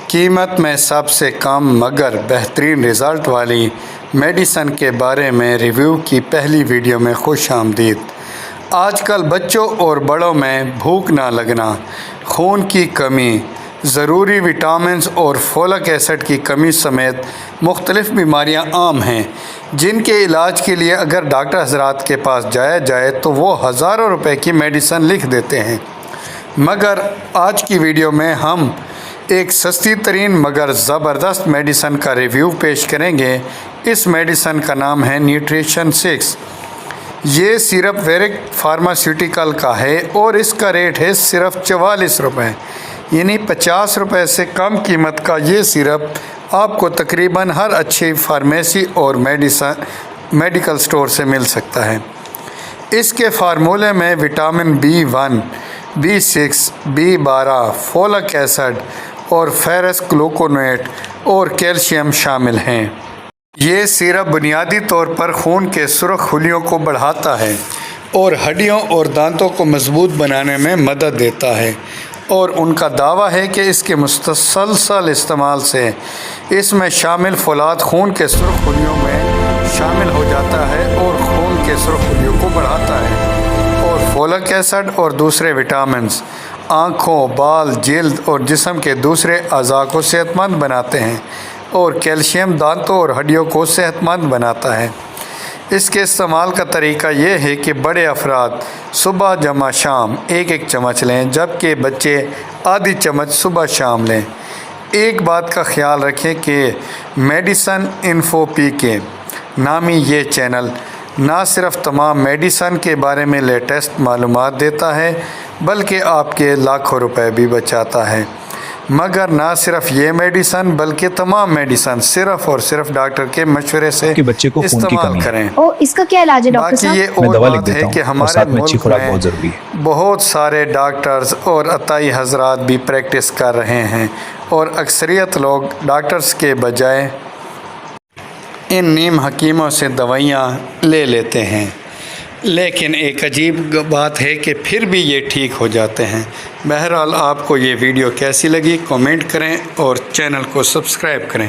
قیمت میں سب سے کم مگر بہترین رزلٹ والی میڈیسن کے بارے میں ریویو کی پہلی ویڈیو میں خوش آمدید۔ آج کل بچوں اور بڑوں میں بھوک نہ لگنا، خون کی کمی، ضروری وٹامنز اور فولک ایسڈ کی کمی سمیت مختلف بیماریاں عام ہیں، جن کے علاج کے لیے اگر ڈاکٹر حضرات کے پاس جایا جائے تو وہ ہزاروں روپے کی میڈیسن لکھ دیتے ہیں۔ مگر آج کی ویڈیو میں ہم ایک سستی ترین مگر زبردست میڈیسن کا ریویو پیش کریں گے۔ اس میڈیسن کا نام ہے نیوٹریشن 6۔ یہ سیرپ ویرک فارماسیوٹیکل کا ہے اور اس کا ریٹ ہے صرف 44 روپے، یعنی 50 روپے سے کم قیمت کا یہ سیرپ آپ کو تقریباً ہر اچھی فارمیسی اور میڈیکل سٹور سے مل سکتا ہے۔ اس کے فارمولے میں vitamin B1، B6، B12، folk acid اور فیرس گلوکونیٹ اور کیلشیم شامل ہیں۔ یہ سیرپ بنیادی طور پر خون کے سرخ خلیوں کو بڑھاتا ہے اور ہڈیوں اور دانتوں کو مضبوط بنانے میں مدد دیتا ہے، اور ان کا دعویٰ ہے کہ اس کے مسلسل استعمال سے اس میں شامل فولاد خون کے سرخ خلیوں میں شامل ہو جاتا ہے اور خون کے سرخ خلیوں کو بڑھاتا ہے، اور فولک ایسڈ اور دوسرے وٹامنز آنکھوں، بال، جلد اور جسم کے دوسرے اعضاء کو صحت مند بناتے ہیں، اور کیلشیم دانتوں اور ہڈیوں کو صحت مند بناتا ہے۔ اس کے استعمال کا طریقہ یہ ہے کہ بڑے افراد صبح جمع شام ایک چمچ لیں، جبکہ بچے آدھی چمچ صبح شام لیں۔ ایک بات کا خیال رکھیں کہ میڈیسن انفو PK نامی یہ چینل نہ صرف تمام میڈیسن کے بارے میں لیٹسٹ معلومات دیتا ہے بلکہ آپ کے لاکھوں روپے بھی بچاتا ہے۔ مگر نہ صرف یہ میڈیسن بلکہ تمام میڈیسن صرف اور صرف ڈاکٹر کے مشورے سے استعمال کریں۔ اس کا کیا علاج ہے ڈاکٹر صاحب؟ باقی یہ اور بات ہے کہ ہمارے ملک میں بہت سارے ڈاکٹرز اور عطائی حضرات بھی پریکٹس کر رہے ہیں، اور اکثریت لوگ ڈاکٹرز کے بجائے ان نیم حکیموں سے دوائیاں لے لیتے ہیں، لیکن ایک عجیب بات ہے کہ پھر بھی یہ ٹھیک ہو جاتے ہیں۔ بہرحال آپ کو یہ ویڈیو کیسی لگی کامنٹ کریں اور چینل کو سبسکرائب کریں۔